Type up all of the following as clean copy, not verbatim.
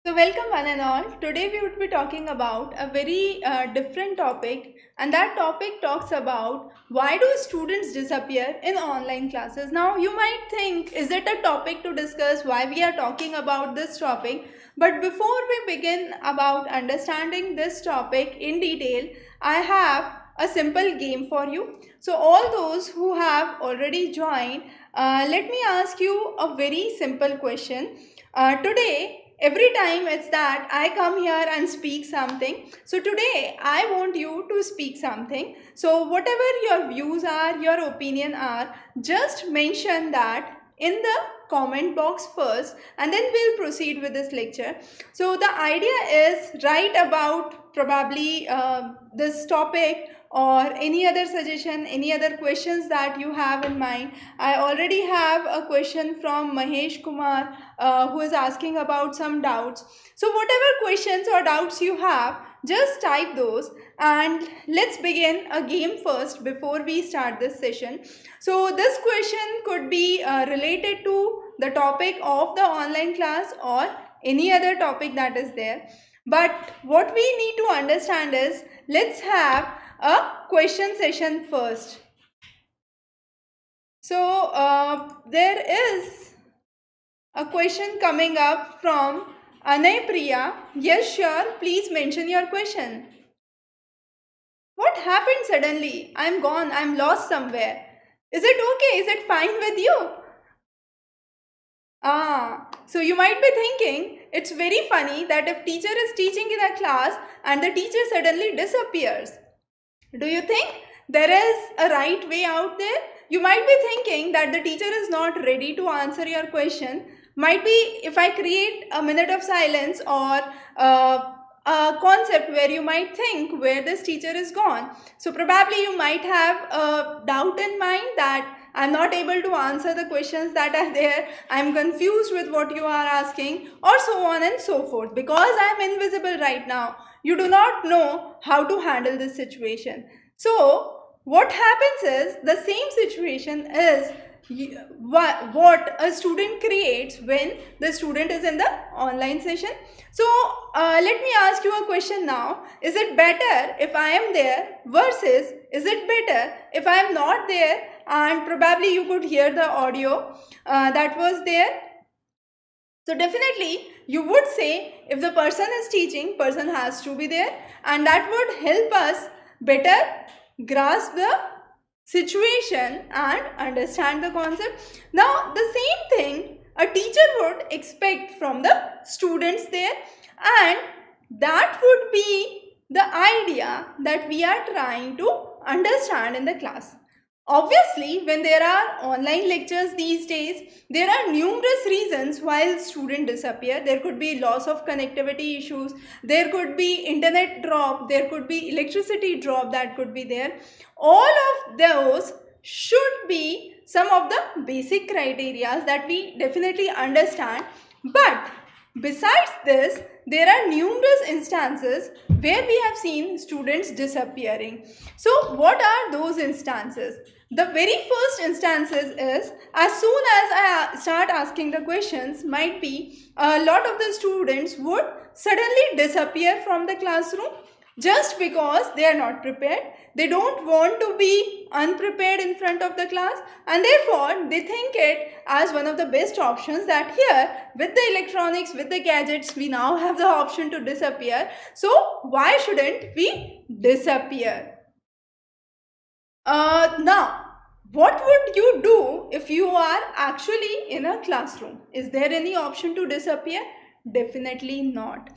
So welcome one and all. Today we would be talking about a very different topic, and that topic talks about why do students disappear in online classes. Now you might think, is it a topic to discuss why we are talking about this topic? But before we begin about understanding this topic in detail, I have a simple game for you. So all those who have already joined, let me ask you a very simple question. Today, every time it's that I come here and speak something. So today I want you to speak something. So whatever your views are, your opinion are, just mention that in the comment box first, and then we'll proceed with this lecture. So the idea is write about probably this topic or any other suggestion, any other questions that you have in mind. I already have a question from Mahesh Kumar who is asking about some doubts. So whatever questions or doubts you have, just type those, and let's begin a game first before we start this session. So this question could be related to the topic of the online class or any other topic that is there. But what we need to understand is, let's have a question session first. So there is a question coming up from Anay Priya. Yes, sure. Please mention your question. What happened suddenly? I'm gone. I'm lost somewhere. Is it okay? Is it fine with you? So you might be thinking, it's very funny that if teacher is teaching in a class and the teacher suddenly disappears. Do you think there is a right way out there? You might be thinking that the teacher is not ready to answer your question. Might be if I create a minute of silence or a concept where you might think where this teacher is gone. So probably you might have a doubt in mind that I'm not able to answer the questions that are there. I'm confused with what you are asking, or so on and so forth. Because I'm invisible right now, you do not know how to handle this situation. So what happens is, the same situation is what a student creates when the student is in the online session. So let me ask you a question now. Is it better if I am there versus is it better if I am not there and probably you could hear the audio that was there? So definitely you would say, if the person is teaching, person has to be there, and that would help us better grasp the situation and understand the concept. Now the same thing a teacher would expect from the students there, and that would be the idea that we are trying to understand in the class. Obviously, when there are online lectures these days, there are numerous reasons why students disappear. There could be loss of connectivity issues, there could be internet drop, there could be electricity drop that could be there. All of those should be some of the basic criteria that we definitely understand. But besides this, there are numerous instances where we have seen students disappearing. So what are those instances? The very first instances is, as soon as I start asking the questions, might be a lot of the students would suddenly disappear from the classroom just because they are not prepared. They don't want to be unprepared in front of the class, and therefore they think it as one of the best options that here with the electronics, with the gadgets, we now have the option to disappear. So why shouldn't we disappear? Now, what would you do if you are actually in a classroom? Is there any option to disappear? Definitely not.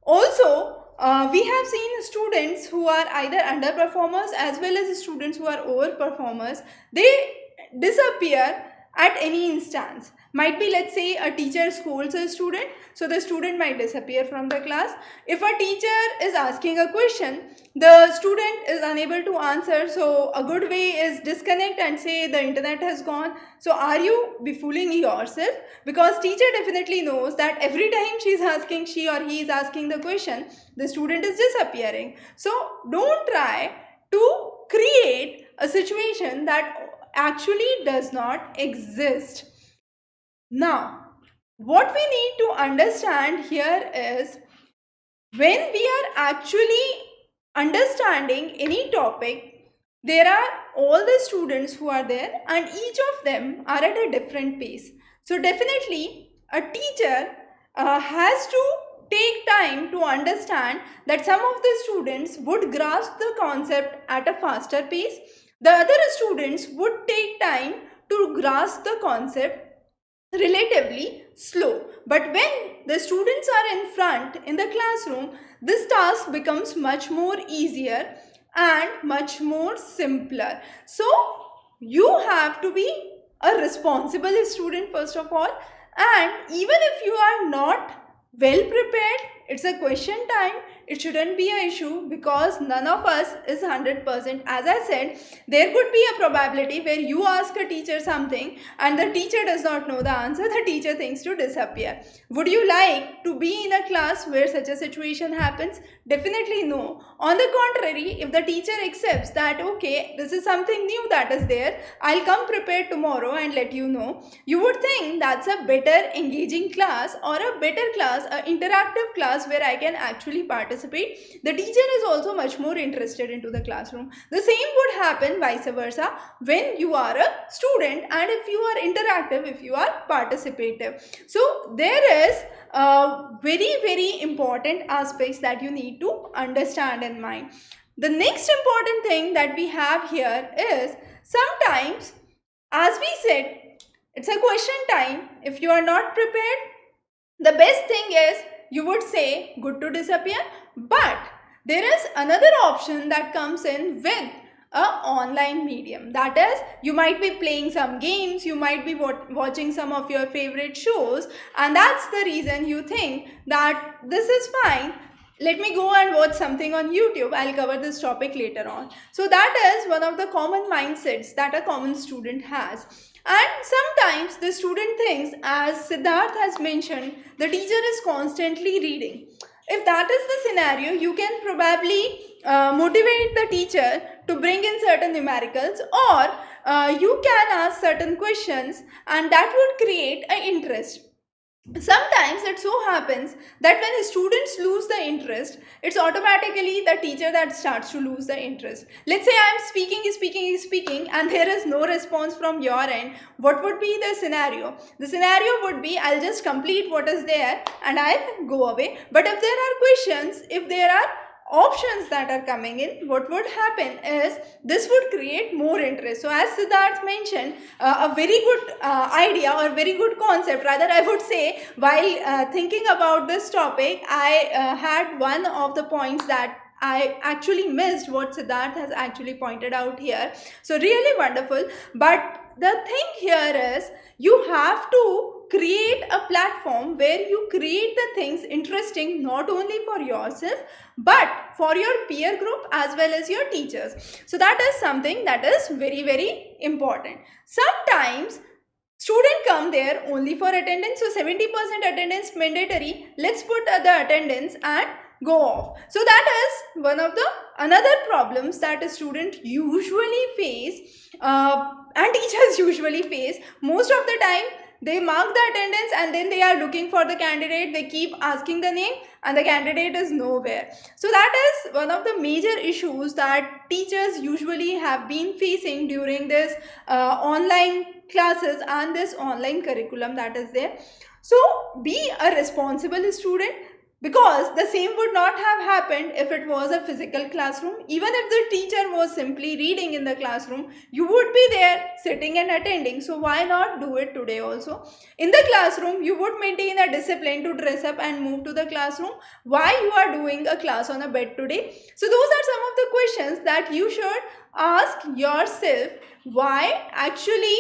Also, we have seen students who are either underperformers as well as students who are overperformers. They disappear at any instance. Might be, let's say, a teacher scolds a student, so the student might disappear from the class. If a teacher is asking a question, the student is unable to answer, so a good way is disconnect and say the internet has gone. So are you befooling yourself? Because teacher definitely knows that every time she or he is asking the question, the student is disappearing. So don't try to create a situation that actually does not exist. Now, what we need to understand here is, when we are actually understanding any topic, there are all the students who are there and each of them are at a different pace. So definitely a teacher has to take time to understand that some of the students would grasp the concept at a faster pace, the other students would take time to grasp the concept relatively slow. But when the students are in front in the classroom, this task becomes much more easier and much more simpler. So you have to be a responsible student first of all, and even if you are not well prepared, it's a question time, it shouldn't be an issue, because none of us is 100%. As I said, there could be a probability where you ask a teacher something and the teacher does not know the answer, the teacher thinks to disappear. Would you like to be in a class where such a situation happens? Definitely no. On the contrary, if the teacher accepts that okay, this is something new that is there, I'll come prepared tomorrow and let you know, you would think that's a better engaging class, or a better class, an interactive class where I can actually participate. The teacher is also much more interested into the classroom. The same would happen vice versa when you are a student, and if you are interactive, if you are participative. So there is very important aspects that you need to understand in mind. The next important thing that we have here is, sometimes, as we said, it's a question time. If you are not prepared, the best thing is you would say good to disappear. But there is another option that comes in with a online medium. That is, you might be playing some games, you might be watching some of your favorite shows, and that's the reason you think that this is fine, let me go and watch something on YouTube, I'll cover this topic later on. So that is one of the common mindsets that a common student has. And sometimes the student thinks, as Siddharth has mentioned, the teacher is constantly reading. If that is the scenario, you can probably motivate the teacher to bring in certain numericals, or you can ask certain questions, and that would create an interest. Sometimes it so happens that when students lose the interest, it's automatically the teacher that starts to lose the interest. Let's say I'm speaking and there is no response from your end. What would be the scenario? The scenario would be, I'll just complete what is there and I'll go away. But if there are questions, if there are options that are coming in, what would happen is this would create more interest. So as Siddharth mentioned, a very good idea, or very good concept rather, I would say, while thinking about this topic, I had one of the points that I actually missed what Siddharth has actually pointed out here. So really wonderful. But the thing here is, you have to create a platform where you create the things interesting not only for yourself but for your peer group as well as your teachers. So that is something that is very important. Sometimes students come there only for attendance, so 70% attendance mandatory. Let's put the attendance and go off. So that is one of the another problems that a student usually face, and teachers usually face. Most of the time they mark the attendance and then they are looking for the candidate, they keep asking the name and the candidate is nowhere. So that is one of the major issues that teachers usually have been facing during this online classes and this online curriculum that is there. So be a responsible student, because the same would not have happened if it was a physical classroom. Even if the teacher was simply reading in the classroom, you would be there sitting and attending. So why not do it today also? In the classroom, you would maintain a discipline to dress up and move to the classroom. Why you are doing a class on a bed today? So those are some of the questions that you should ask yourself, why actually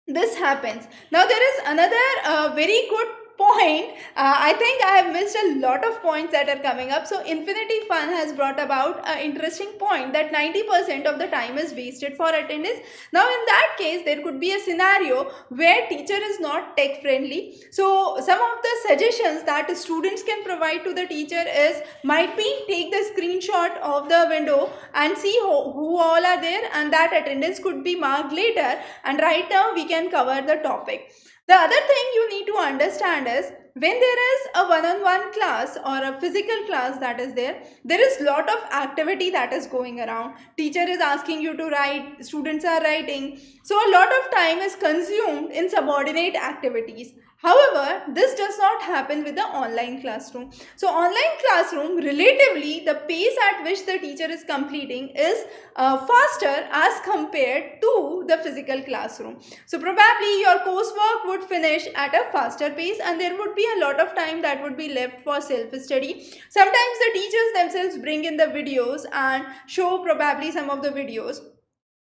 this happens. Now there is another very good point. I think I have missed a lot of points that are coming up. So Infinity Fun has brought about an interesting point that 90% of the time is wasted for attendance. Now in that case, there could be a scenario where teacher is not tech friendly. So some of the suggestions that students can provide to the teacher is, might be take the screenshot of the window and see who all are there, and that attendance could be marked later, and right now we can cover the topic. The other thing you need to understand is when there is a one-on-one class or a physical class that is there is lot of activity that is going around. Teacher is asking you to write, students are writing. So a lot of time is consumed in subordinate activities. However, this does not happen with the online classroom. So online classroom, relatively, the pace at which the teacher is completing is faster as compared to the physical classroom. So probably your coursework would finish at a faster pace and there would be a lot of time that would be left for self-study. Sometimes the teachers themselves bring in the videos and show probably some of the videos.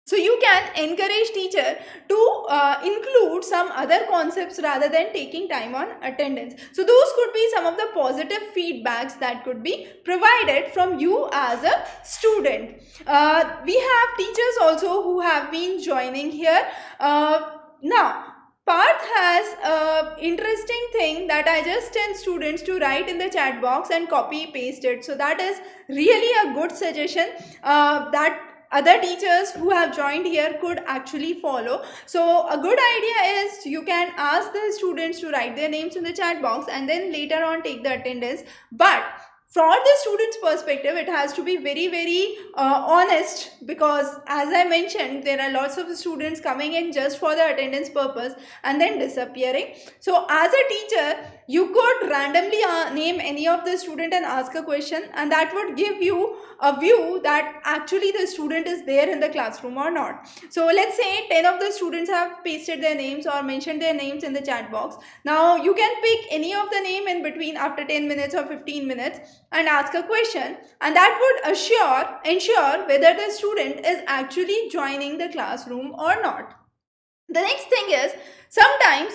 So you can encourage teacher to include some other concepts rather than taking time on attendance. So those could be some of the positive feedbacks that could be provided from you as a student. We have teachers also who have been joining here. Now, Parth has an interesting thing that I just tell students to write in the chat box and copy paste it. So that is really a good suggestion that other teachers who have joined here could actually follow. So a good idea is you can ask the students to write their names in the chat box and then later on take the attendance. But from the student's perspective, it has to be very honest, because as I mentioned, there are lots of students coming in just for the attendance purpose and then disappearing. So as a teacher, you could randomly name any of the student and ask a question, and that would give you a view that actually the student is there in the classroom or not. So let's say 10 of the students have pasted their names or mentioned their names in the chat box. Now you can pick any of the name in between after 10 minutes or 15 minutes and ask a question, and that would ensure whether the student is actually joining the classroom or not. The next thing is, sometimes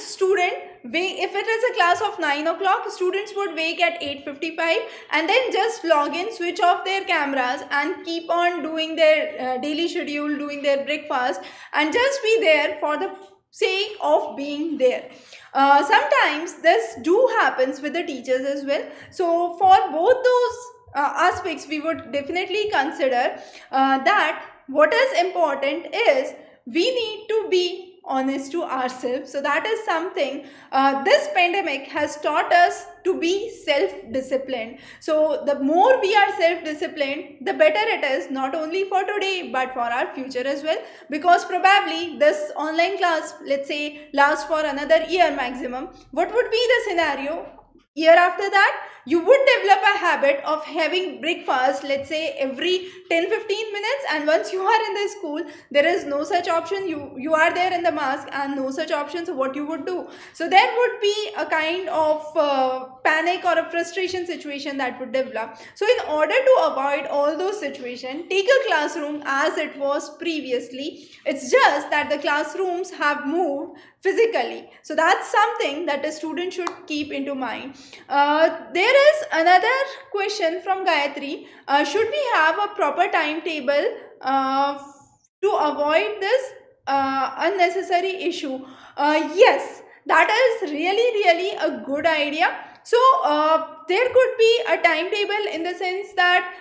if it is a class of 9 o'clock, students would wake at 8:55 and then just log in, switch off their cameras and keep on doing their daily schedule, doing their breakfast and just be there for the sake of being there. Sometimes this happens with the teachers as well. So for both those aspects, we would definitely consider that what is important is we need to be honest to ourselves. So that is something this pandemic has taught us, to be self-disciplined. So the more we are self-disciplined, the better it is, not only for today but for our future as well, because probably this online class, let's say, lasts for another year maximum. What would be the scenario? Year after that, you would develop a habit of having breakfast, let's say, every 10-15 minutes, and once you are in the school, there is no such option. You are there in the mask and no such option. So what you would do? So there would be a kind of panic or a frustration situation that would develop. So in order to avoid all those situations, take a classroom as it was previously. It's just that the classrooms have moved physically. So that's something that a student should keep into mind. There is another question from Gayatri. Should we have a proper timetable to avoid this unnecessary issue? Yes, that is really a good idea. So there could be a timetable in the sense that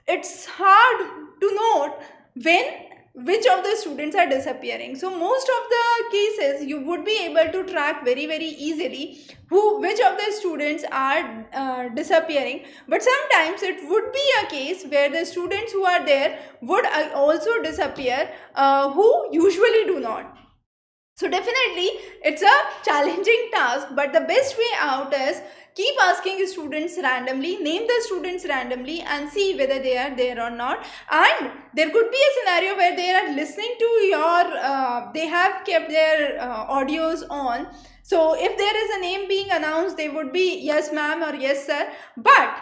it's hard to note which of the students are disappearing. So most of the cases you would be able to track very easily which of the students are disappearing. But sometimes it would be a case where the students who are there would also disappear, who usually do not. So definitely it's a challenging task, but the best way out is keep asking students randomly, name the students randomly and see whether they are there or not. And there could be a scenario where they are listening to your, they have kept their audios on. So if there is a name being announced, they would be yes ma'am or yes sir. But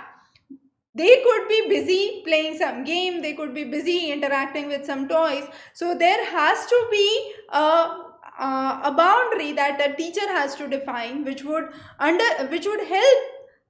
they could be busy playing some game, they could be busy interacting with some toys. So there has to be a boundary that a teacher has to define, which would help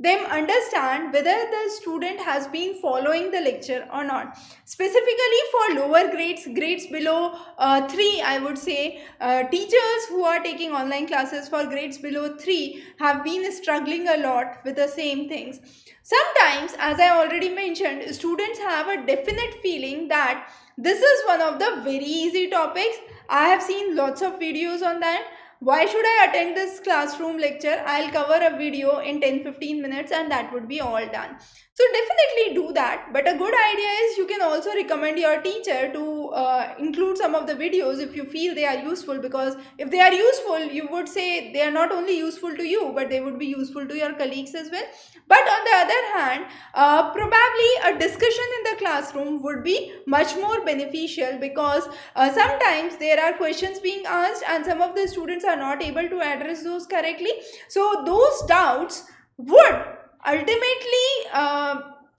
them understand whether the student has been following the lecture or not. Specifically for lower grades below 3, I would say teachers who are taking online classes for grades below 3 have been struggling a lot with the same things. Sometimes, as I already mentioned, students have a definite feeling that this is one of the very easy topics. I have seen lots of videos on that. why should I attend this classroom lecture? I'll cover a video in 10-15 minutes and that would be all done. So definitely do that. But a good idea is you can also recommend your teacher to include some of the videos if you feel they are useful, because if they are useful, you would say they are not only useful to you, but they would be useful to your colleagues as well. But on the other hand, probably a discussion in the classroom would be much more beneficial, because sometimes there are questions being asked and some of the students are not able to address those correctly. So those doubts would ultimately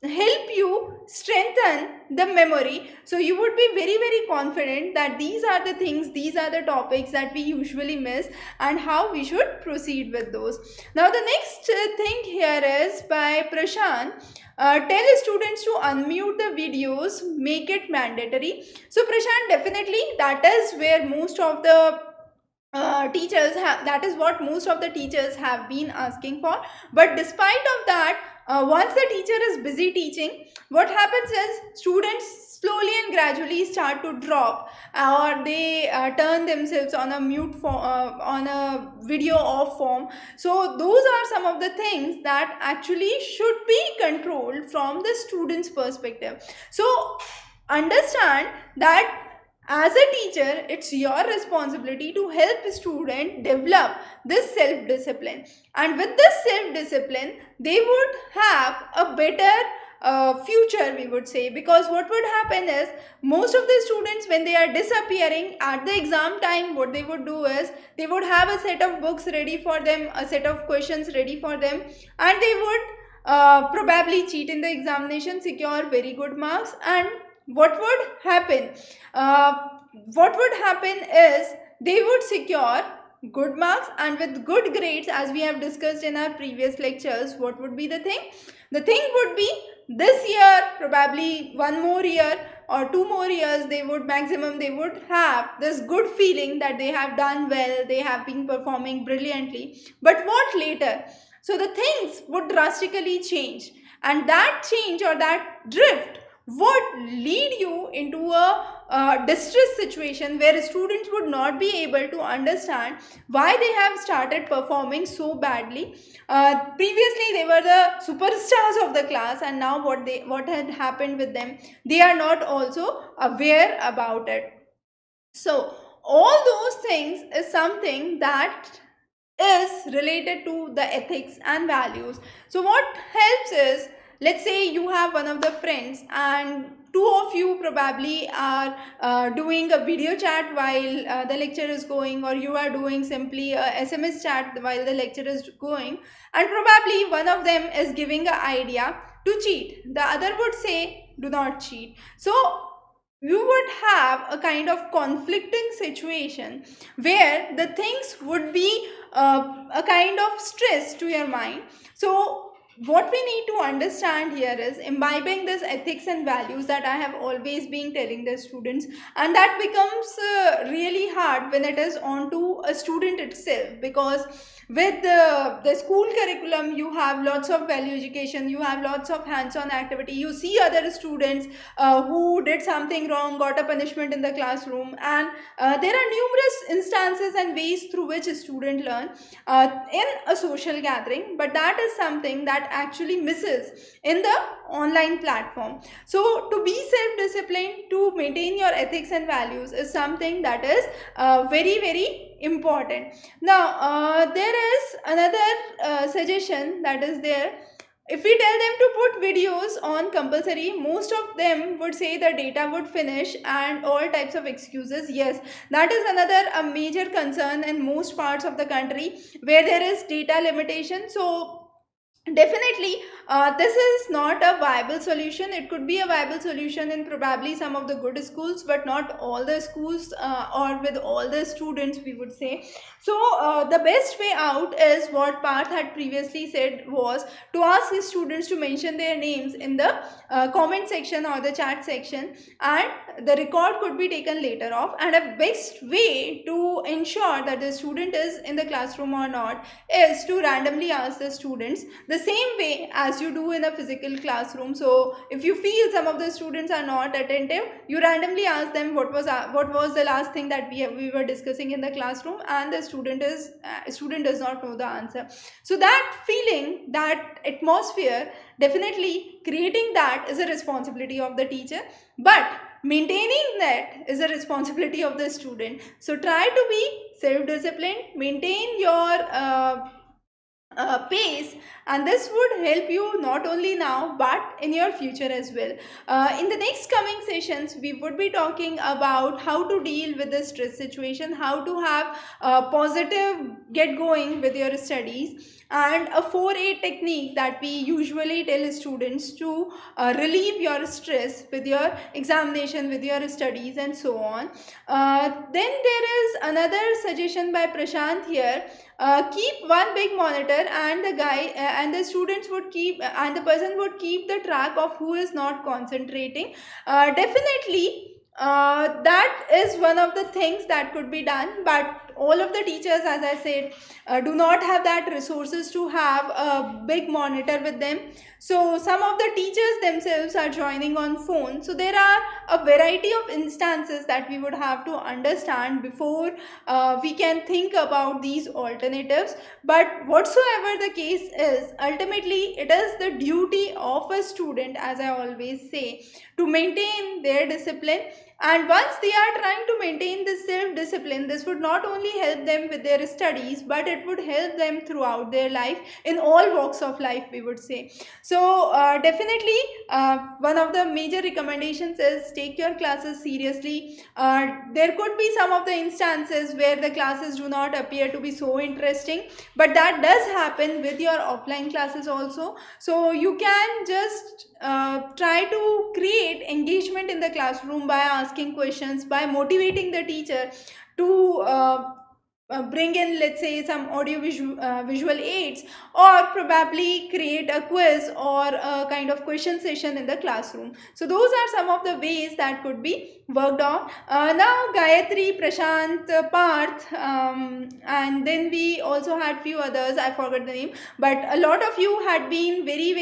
help you strengthen the memory. So you would be very confident that these are the things, these are the topics that we usually miss and how we should proceed with those. Now the next thing here is by Prashant. Tell students to unmute the videos, make it mandatory. So Prashant, definitely that is where most of the teachers have, that is what most of the teachers have been asking for. But despite of that, once the teacher is busy teaching, what happens is students slowly and gradually start to drop, or they turn themselves on a mute form, on a video off form. So those are some of the things that actually should be controlled from the student's perspective. So understand that as a teacher, it's your responsibility to help a student develop this self-discipline. And with this self-discipline, they would have a better future, we would say, because what would happen is most of the students, when they are disappearing at the exam time, what they would do is they would have a set of books ready for them, a set of questions ready for them, and they would probably cheat in the examination, secure very good marks. And what would happen? What would happen is they would secure good marks, and with good grades, as we have discussed in our previous lectures, what would be the thing? The thing would be this year, probably one more year or 2 more years, they would maximum, they would have this good feeling that they have done well, they have been performing brilliantly. But what later? So the things would drastically change, and that change or that drift would lead you into a distress situation where students would not be able to understand why they have started performing so badly. Previously they were the superstars of the class, and now what had happened with them, they are not also aware about it. So all those things is something that is related to the ethics and values. So what helps is, let's say you have one of the friends and two of you probably are doing a video chat while the lecture is going, or you are doing simply a SMS chat while the lecture is going, and probably one of them is giving an idea to cheat. The other would say, do not cheat. So you would have a kind of conflicting situation where the things would be a kind of stress to your mind. So what we need to understand here is imbibing this ethics and values that I have always been telling the students, and that becomes really hard when it is onto a student itself, because with the school curriculum you have lots of value education, you have lots of hands-on activity, you see other students who did something wrong, got a punishment in the classroom, and there are numerous instances and ways through which a student learn in a social gathering, but that is something that actually misses in the online platform. So to be self-disciplined, to maintain your ethics and values is something that is very important. Now there is another suggestion that is there. If we tell them to put videos on compulsory, most of them would say the data would finish and all types of excuses. Yes, that is another a major concern in most parts of the country where there is data limitation. So definitely this is not a viable solution. It could be a viable solution in probably some of the good schools, but not all the schools or with all the students, we would say. So the best way out is what Parth had previously said, was to ask his students to mention their names in the comment section or the chat section, and the record could be taken later off. And a best way to ensure that the student is in the classroom or not is to randomly ask the students the the same way as you do in a physical classroom. So if you feel some of the students are not attentive, you randomly ask them what was the last thing that we were discussing in the classroom, and the student does not know the answer. So that feeling, that atmosphere, definitely creating that is a responsibility of the teacher, but maintaining that is a responsibility of the student. So try to be self-disciplined, maintain your pace, and this would help you not only now but in your future as well. In the next coming sessions, we would be talking about how to deal with the stress situation, how to have a positive get going with your studies, and a 4A technique that we usually tell students to relieve your stress with your examination, with your studies, and so on. Then there is another suggestion by Prashant here. Keep one big monitor, and the students would keep, and the person would keep the track of who is not concentrating. Definitely that is one of the things that could be done, but all of the teachers, as I said, do not have that resources to have a big monitor with them. So some of the teachers themselves are joining on phone. So there are a variety of instances that we would have to understand before we can think about these alternatives. But whatsoever the case is, ultimately it is the duty of a student, as I always say, to maintain their discipline. And once they are trying to maintain this self-discipline, this would not only help them with their studies, but it would help them throughout their life, in all walks of life, we would say. So definitely one of the major recommendations is take your classes seriously. There could be some of the instances where the classes do not appear to be so interesting, but that does happen with your offline classes also. So you can just try to create engagement in the classroom by asking questions, by motivating the teacher to bring in, let's say, some audio visual aids, or probably create a quiz or a kind of question session in the classroom. So those are some of the ways that could be worked on. Now Gayatri, Prashant, Parth, and then we also had few others, I forgot the name, but a lot of you had been very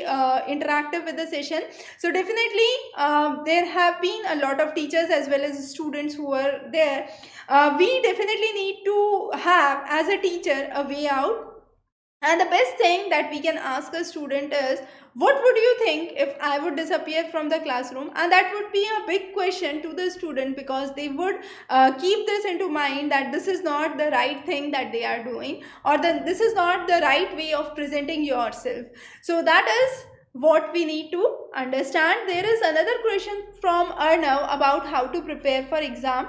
interactive with the session. So definitely there have been a lot of teachers as well as students who were there. We definitely need to have, as a teacher, a way out. And the best thing that we can ask a student is, what would you think if I would disappear from the classroom? And that would be a big question to the student, because they would keep this into mind, that this is not the right thing that they are doing, or this is not the right way of presenting yourself. So that is what we need to understand. There is another question from Arnav about how to prepare for exam.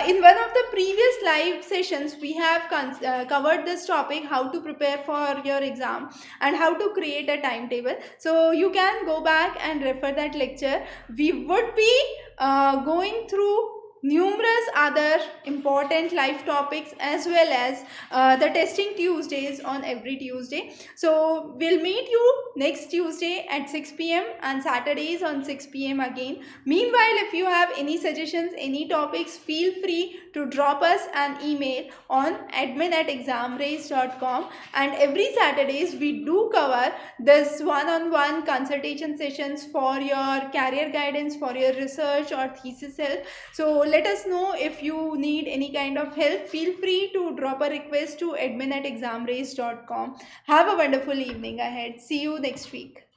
In one of the previous live sessions, we have covered this topic, how to prepare for your exam and how to create a timetable. So you can go back and refer that lecture. We would be going through numerous other important life topics, as well as the testing Tuesdays on every Tuesday. So we'll meet you next Tuesday at 6 p.m. and Saturdays on 6 p.m. again. Meanwhile, if you have any suggestions, any topics, feel free to drop us an email on admin@examrace.com. And every Saturdays we do cover this one-on-one consultation sessions for your career guidance, for your research or thesis help. So let us know if you need any kind of help. Feel free to drop a request to admin@examrace.com. Have a wonderful evening ahead. See you next week.